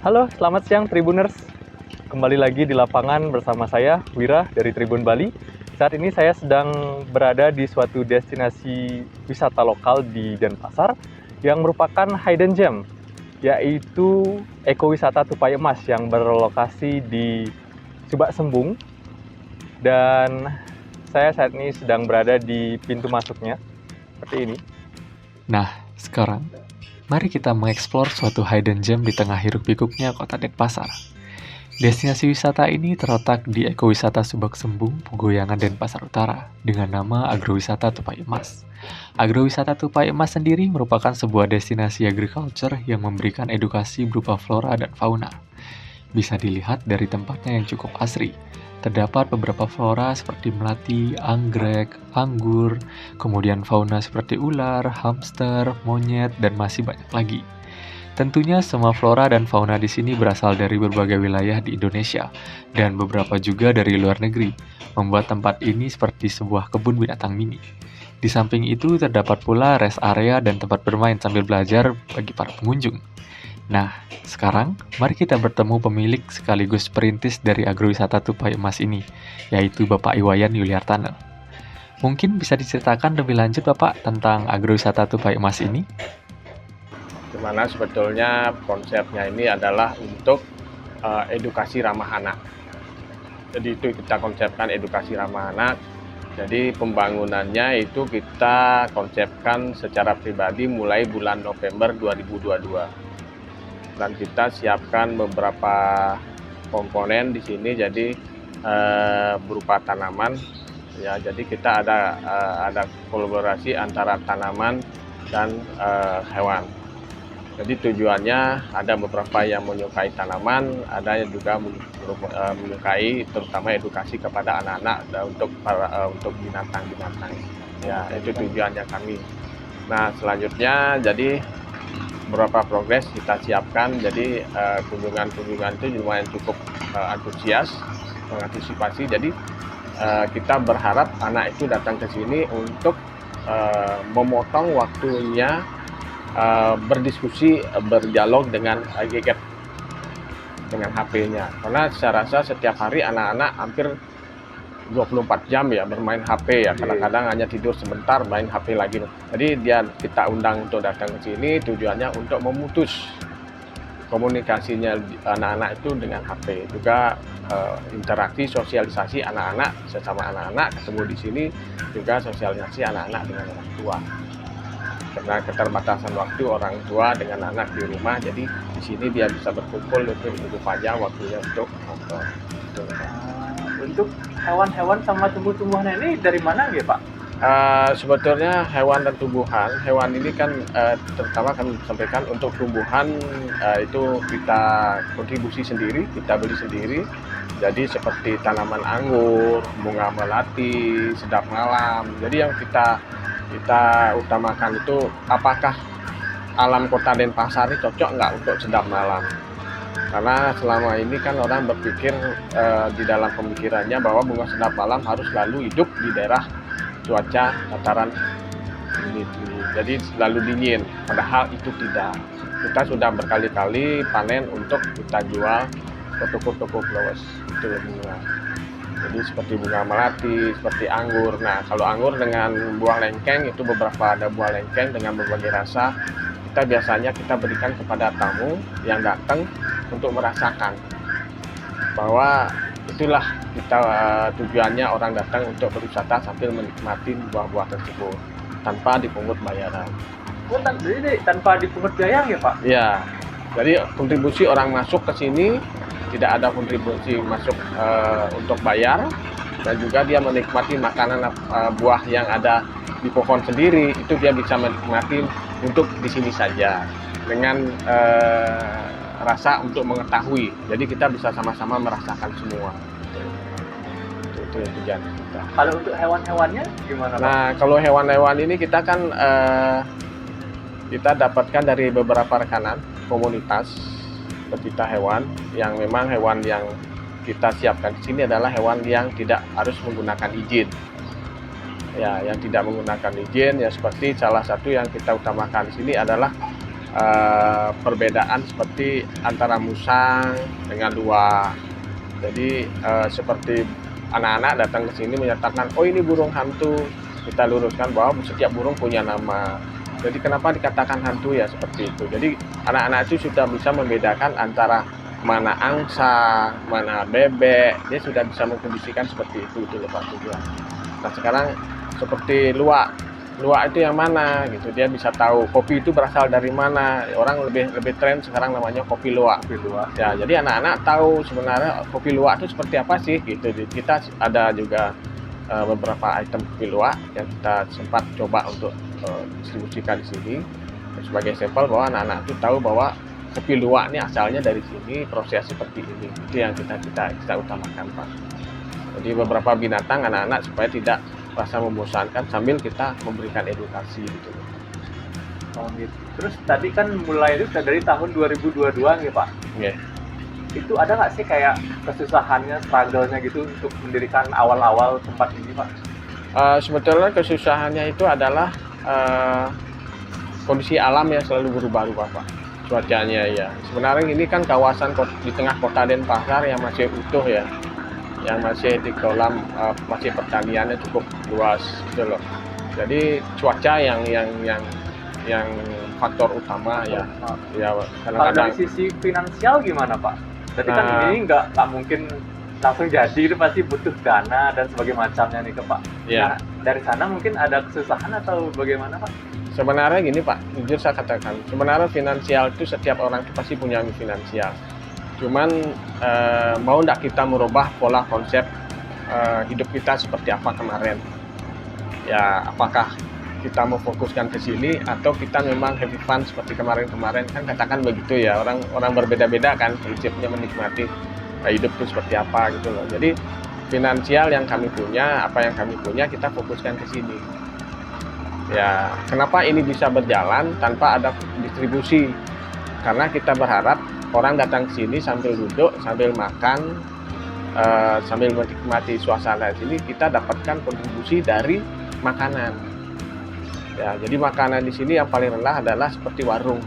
Halo, selamat siang Tribuners. Kembali lagi di lapangan bersama saya, Wira dari Tribun Bali. Saat ini saya sedang berada di suatu destinasi wisata lokal di Denpasar yang merupakan hidden gem, yaitu ekowisata Tupai Emas yang berlokasi di Subak Sembung. Dan saya saat ini sedang berada di pintu masuknya, seperti ini. Nah, sekarang mari kita mengeksplor suatu hidden gem di tengah hiruk-pikuknya kota Denpasar. Destinasi wisata ini terletak di ekowisata Subak Sembung, Pegoyangan, Denpasar Utara, dengan nama Agrowisata Tupai Emas. Agrowisata Tupai Emas sendiri merupakan sebuah destinasi agriculture yang memberikan edukasi berupa flora dan fauna. Bisa dilihat dari tempatnya yang cukup asri. Terdapat beberapa flora seperti melati, anggrek, anggur, kemudian fauna seperti ular, hamster, monyet, dan masih banyak lagi. Tentunya semua flora dan fauna di sini berasal dari berbagai wilayah di Indonesia dan beberapa juga dari luar negeri, membuat tempat ini seperti sebuah kebun binatang mini. Di samping itu terdapat pula rest area dan tempat bermain sambil belajar bagi para pengunjung. Nah, sekarang mari kita bertemu pemilik sekaligus perintis dari agrowisata Tupai Emas ini, yaitu Bapak Iwayan Yuliartana. Mungkin bisa diceritakan lebih lanjut Bapak tentang agrowisata Tupai Emas ini? Dimana sebetulnya konsepnya ini adalah untuk edukasi ramah anak. Jadi itu kita konsepkan edukasi ramah anak. Jadi pembangunannya itu kita konsepkan secara pribadi mulai bulan November 2022. Dan kita siapkan beberapa komponen di sini, jadi berupa tanaman. Ya, jadi kita ada kolaborasi antara tanaman dan hewan. Jadi tujuannya ada beberapa yang menyukai tanaman, ada yang juga menyukai terutama edukasi kepada anak-anak untuk binatang-binatang. Ya, itu tujuannya kami. Nah, selanjutnya jadi beberapa progres kita siapkan, jadi kunjungan-kunjungan itu lumayan cukup antusias mengantisipasi. Jadi kita berharap anak itu datang ke sini untuk memotong waktunya berdiskusi, berdialog dengan gadget, dengan HP-nya. Karena saya rasa setiap hari anak-anak hampir 24 jam ya bermain HP ya, kadang-kadang hanya tidur sebentar main HP lagi. Jadi kita undang untuk datang ke sini tujuannya untuk memutus komunikasinya anak-anak itu dengan HP. Juga interaksi sosialisasi anak-anak sesama anak-anak ketemu di sini, juga sosialisasi anak-anak dengan orang tua. Karena keterbatasan waktu orang tua dengan anak di rumah, jadi di sini dia bisa berkumpul lebih panjang waktunya untuk nonton. Untuk hewan-hewan sama tumbuh-tumbuhan ini dari mana ya Pak? Sebetulnya hewan dan tumbuhan, hewan ini kan terutama kami sampaikan untuk tumbuhan itu kita kontribusi sendiri, kita beli sendiri. Jadi seperti tanaman anggur, bunga melati, sedap malam. Jadi yang kita utamakan itu apakah alam kota Denpasar ini cocok nggak untuk sedap malam. Karena selama ini kan orang berpikir di dalam pemikirannya bahwa bunga sedap malam harus selalu hidup di daerah cuaca dataran tinggi. Jadi selalu dingin, padahal itu tidak. Kita sudah berkali-kali panen untuk kita jual ke toko-toko flowers itu bunga. Jadi seperti bunga melati, seperti anggur. Nah, kalau anggur dengan buah lengkeng itu beberapa ada buah lengkeng dengan berbagai rasa. Kita biasanya berikan kepada tamu yang datang untuk merasakan bahwa itulah kita tujuannya orang datang untuk berwisata sambil menikmati buah-buah tersebut tanpa dipungut bayaran. Jadi tanpa dipungut biaya ya Pak? Ya, jadi kontribusi orang masuk ke sini tidak ada kontribusi masuk untuk bayar, dan juga dia menikmati makanan buah yang ada di pohon sendiri, itu dia bisa menikmati untuk di sini saja dengan rasa untuk mengetahui. Jadi kita bisa sama-sama merasakan semua. Itu yang tujuan kita. Kalau untuk hewan-hewannya gimana Pak? Nah, kalau hewan-hewan ini kita kan kita dapatkan dari beberapa rekanan komunitas pecinta hewan, yang memang hewan yang kita siapkan di sini adalah hewan yang tidak harus menggunakan izin. Ya, yang tidak menggunakan izin ya, seperti salah satu yang kita utamakan di sini adalah perbedaan seperti antara musang dengan luwak. Jadi seperti anak-anak datang ke sini menyatakan, oh ini burung hantu, kita luruskan bahwa setiap burung punya nama. Jadi kenapa dikatakan hantu ya seperti itu. Jadi anak-anak itu sudah bisa membedakan antara mana angsa, mana bebek, dia sudah bisa mengkondisikan seperti itu Pak tujuan. Nah sekarang seperti luwak itu yang mana gitu, dia bisa tahu kopi itu berasal dari mana. Orang lebih tren sekarang namanya kopi luwak. Ya jadi anak-anak tahu sebenarnya kopi luwak itu seperti apa sih gitu. Kita ada juga beberapa item kopi luwak yang kita sempat coba untuk distribusikan di sini sebagai sampel bahwa anak-anak itu tahu bahwa kopi luwak ini asalnya dari sini, proses seperti ini. Itu yang kita utamakan Pak. Jadi beberapa binatang anak-anak supaya tidak rasa membosankan sambil kita memberikan edukasi gitu. Oh gitu. Terus tadi kan mulai itu sudah dari tahun 2022 nih Pak. Iya. Itu ada nggak sih kayak kesusahannya, struggle-nya gitu untuk mendirikan awal-awal tempat ini Pak? Sebetulnya kesusahannya itu adalah kondisi alam yang selalu berubah-ubah Pak. Cuacanya ya. Sebenarnya ini kan kawasan di tengah kota Denpasar yang masih utuh ya. Yang masih dikelola, masih pertaniannya cukup luas gitu loh. Jadi cuaca yang faktor utama ya. Ya Kalau kadang-kadang dari sisi finansial gimana Pak? Jadi kan Nah. ini nggak mungkin langsung jadi, itu pasti butuh dana dan sebagainya macamnya nih ke Pak. ya. Nah, dari sana mungkin ada kesusahan atau bagaimana Pak? Sebenarnya gini Pak, jujur saya katakan, sebenarnya finansial itu setiap orang itu pasti punya finansial. Cuman mau nggak kita merubah pola konsep hidup kita seperti apa kemarin? Ya, apakah kita mau fokuskan ke sini atau kita memang happy fun seperti kemarin-kemarin? Kan katakan begitu ya, orang berbeda-beda kan prinsipnya menikmati hidup itu seperti apa gitu loh. Jadi finansial yang kami punya, apa yang kami punya kita fokuskan ke sini. Ya, kenapa ini bisa berjalan tanpa ada distribusi? Karena kita berharap orang datang ke sini sambil duduk, sambil makan, sambil menikmati suasana sini, kita dapatkan kontribusi dari makanan. Ya, jadi makanan di sini yang paling rendah adalah seperti warung.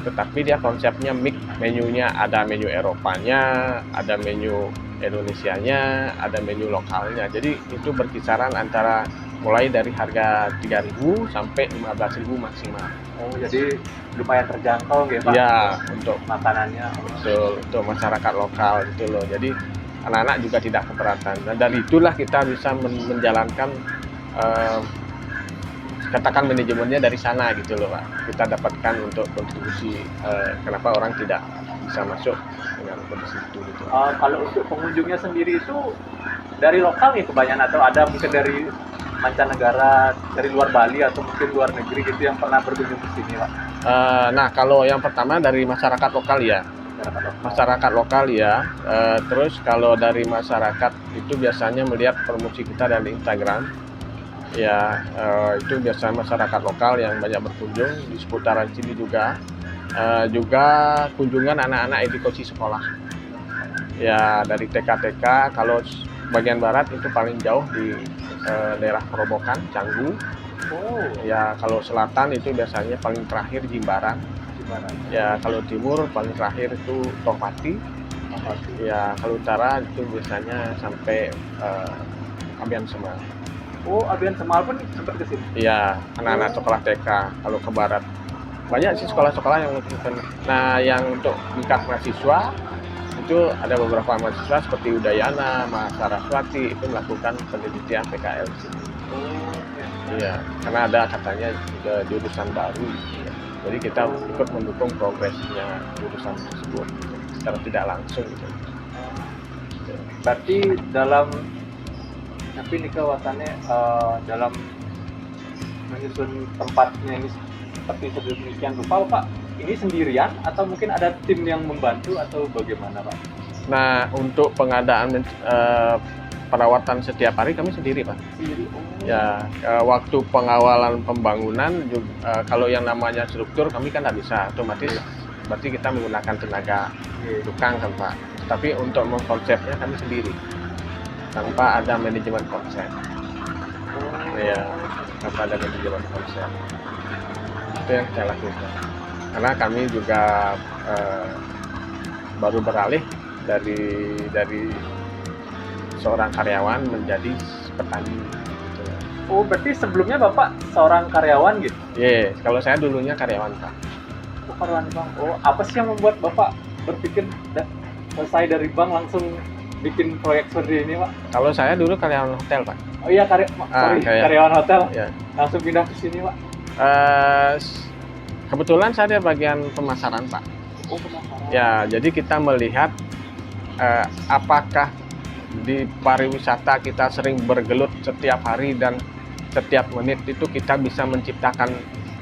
Tetapi dia konsepnya mix, menunya ada menu Eropanya, ada menu Indonesianya, ada menu lokalnya. Jadi itu berkisaran antara mulai dari harga 3.000 sampai 15.000 maksimal. Oh, jadi lumayan terjangkau gitu Pak? Ya, untuk makanannya. untuk masyarakat lokal gitu loh. Jadi anak-anak juga tidak keberatan. Dan dari itulah kita bisa menjalankan katakan manajemennya dari sana gitu loh Pak. Kita dapatkan untuk kontribusi kenapa orang tidak bisa masuk dengan kondisi itu gitu. Kalau untuk pengunjungnya sendiri itu dari lokal nih kebanyakan atau ada mungkin dari mancanegara, dari luar Bali atau mungkin luar negeri gitu yang pernah berkunjung ke sini Pak? Nah kalau yang pertama dari masyarakat lokal ya. Masyarakat lokal ya. Terus kalau dari masyarakat itu biasanya melihat promosi kita dari Instagram. Ya, itu biasanya masyarakat lokal yang banyak berkunjung di seputaran sini juga. Juga kunjungan anak-anak edukasi sekolah. Ya, dari TK-TK, kalau bagian barat itu paling jauh di daerah Kerobokan, Canggu. Oh, Ya, kalau selatan itu biasanya paling terakhir Jimbaran. Ya, kalau timur paling terakhir itu Tongpati. Ya, kalau utara itu biasanya sampai Abian Semal. Oh, Abian Semal pun sempat ke sini. Iya, anak-anak sekolah TK. Kalau ke barat banyak sih sekolah-sekolah yang melakukan. Nah, yang untuk tingkat mahasiswa itu ada beberapa mahasiswa seperti Udayana, Mas Saraswati itu melakukan penelitian PKL di sini. Iya, karena ada katanya juga jurusan baru. Ya. Jadi kita ikut mendukung progresnya jurusan tersebut secara tidak langsung. Gitu. Berarti dalam tapi ini kawasannya dalam menyusun tempatnya ini seperti sedemikian rupa Pak, ini sendirian atau mungkin ada tim yang membantu atau bagaimana Pak? Nah, untuk pengadaan perawatan setiap hari kami sendiri Pak. Sendiri. Ya, waktu pengawalan pembangunan juga, kalau yang namanya struktur kami kan tidak bisa otomatis, berarti kita menggunakan tenaga tukang kan Pak. Tapi untuk mengkonsepnya kami sendiri tanpa ada manajemen konsep. Ya, tanpa ada manajemen konsep. Itu yang saya lakukan. karena kami juga baru beralih dari seorang karyawan menjadi petani. Gitu. Oh, berarti sebelumnya Bapak seorang karyawan gitu? Yes, kalau saya dulunya karyawan Pak. Oh, karyawan bank. Oh, apa sih yang membuat Bapak berpikir selesai dari bank langsung bikin proyek seperti ini, Pak? Kalau saya dulu karyawan hotel Pak. Oh iya, karyawan hotel. Ya. Langsung pindah ke sini, Pak. Kebetulan saya di bagian pemasaran Pak. Oh, pemasaran. Ya, jadi kita melihat apakah di pariwisata kita sering bergelut setiap hari dan setiap menit itu kita bisa menciptakan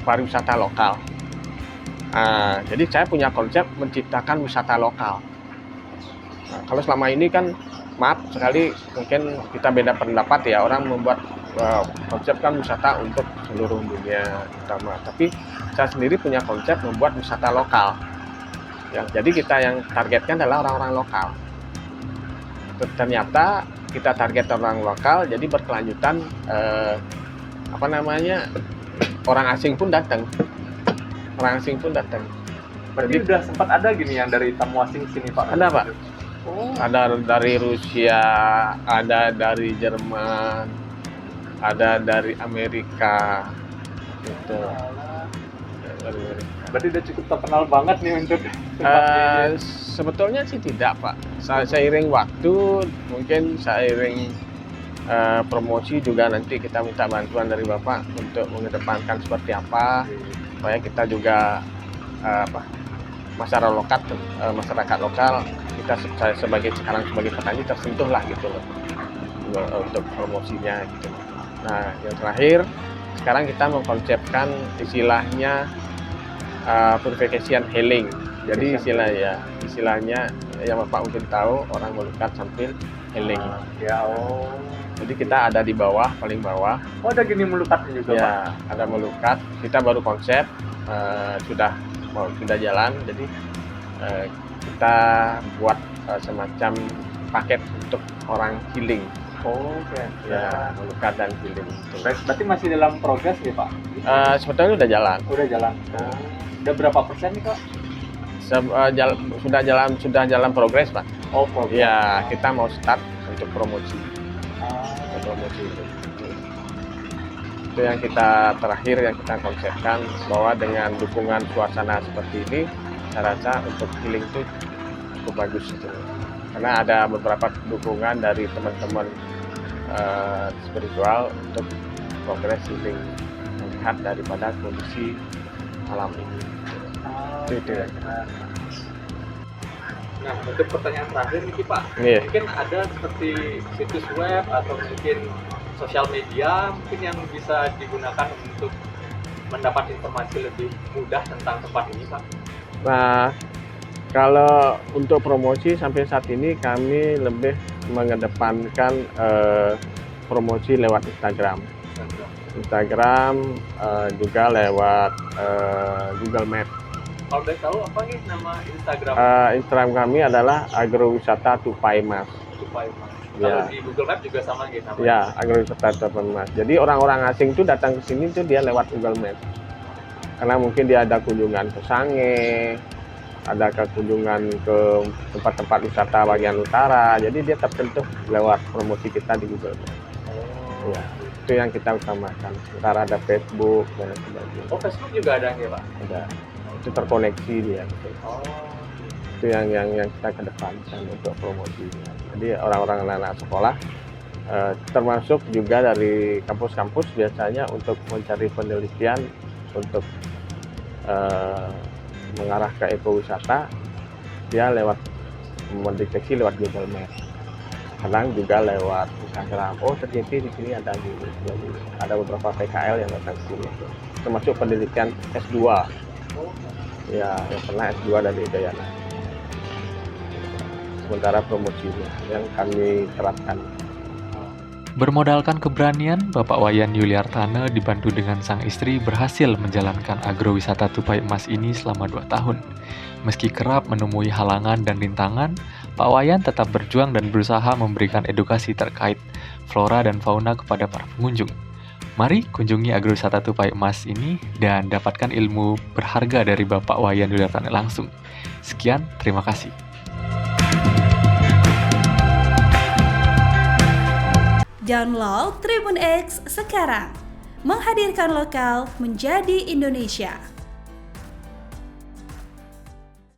pariwisata lokal. Jadi saya punya konsep menciptakan wisata lokal. Nah, kalau selama ini kan maaf sekali mungkin kita beda pendapat ya, orang membuat konsep kan wisata untuk seluruh dunia utama, tapi saya sendiri punya konsep membuat wisata lokal. Ya, jadi kita yang targetkan adalah orang-orang lokal. Ternyata kita target orang lokal, jadi berkelanjutan orang asing pun datang. Berarti udah sempat ada gini yang dari tamu asing sini, Pak? Ada Pak. Oh. Ada dari Rusia, ada dari Jerman, ada dari Amerika, gitu. Dari Amerika. Berarti udah cukup terkenal banget nih untuk tempatnya. Sebetulnya sih tidak Pak. Seiring waktu, mungkin seiring promosi juga nanti kita minta bantuan dari Bapak untuk mengedepankan seperti apa, supaya kita juga masyarakat lokal kita sekarang sebagai petani tersentuh lah gitu loh untuk promosinya gitu. Nah, yang terakhir sekarang kita mengkonsepkan istilahnya purification healing. Jadi istilahnya yang Bapak mungkin tahu, orang melukat sambil healing. Jadi kita ada di bawah, paling bawah. Oh, ada gini melukatnya juga, Pak? Ya, ada melukat. Kita baru konsep, sudah jalan. Jadi kita buat semacam paket untuk orang healing. Oh, oke. Ya, melukat dan healing. Berarti masih dalam progres nih, Pak? Sebetulnya udah jalan. Udah jalan. Udah berapa persen nih, Kak? Sudah jalan progres Pak. Oh, progres. Ya, kita mau start untuk promosi. Itu yang kita terakhir yang kita konsepkan, bahwa dengan dukungan suasana seperti ini, saya rasa untuk healing itu cukup bagus gitu. Karena ada beberapa dukungan dari teman-teman spiritual untuk progres healing, melihat daripada kondisi alam ini. Itu ya. Nah, untuk pertanyaan terakhir nih Pak, mungkin ada seperti situs web atau mungkin sosial media mungkin yang bisa digunakan untuk mendapat informasi lebih mudah tentang tempat ini, Pak? Nah, kalau untuk promosi sampai saat ini kami lebih mengedepankan promosi lewat Instagram, juga lewat Google Maps. Kalau udah tahu apa nih nama Instagram? Instagram kami adalah Agrowisata Tupai Mas. Tupai Mas. Ya. Kalau di Google Maps juga sama gitu namanya? Ya, Agrowisata Tupai Mas. Jadi orang-orang asing itu datang ke sini tuh dia lewat Google Maps. Karena mungkin dia ada kunjungan ke Sange, ada kunjungan ke tempat-tempat wisata bagian utara. Jadi dia tersentuh lewat promosi kita di Google Maps. Ya, itu yang kita utamakan. Sementara ada Facebook dan sebagainya. Oh, Facebook juga ada ya, Pak? Ada. Itu terkoneksi dia. Itu yang kita kedepankan untuk promosinya. Jadi orang-orang anak-anak sekolah termasuk juga dari kampus-kampus biasanya untuk mencari penelitian untuk mengarah ke ekowisata, dia mendeteksi lewat Google Maps. Kadang juga lewat Instagram. Oh, ternyata di sini ada gini. Jadi ada beberapa PKL yang datang ke sini. Termasuk penelitian S2. Ya, yang pernah S2 dari Udayana. Sementara promosinya yang kami terapkan. Bermodalkan keberanian, Bapak Wayan Yuliartana dibantu dengan sang istri berhasil menjalankan agrowisata Tupai Emas ini selama 2 tahun. Meski kerap menemui halangan dan rintangan, Pak Wayan tetap berjuang dan berusaha memberikan edukasi terkait flora dan fauna kepada para pengunjung. Mari kunjungi agrowisata Tupai Emas ini dan dapatkan ilmu berharga dari Bapak Wayan Widartane langsung. Sekian, terima kasih. Download Tribun X sekarang. Menghadirkan lokal menjadi Indonesia.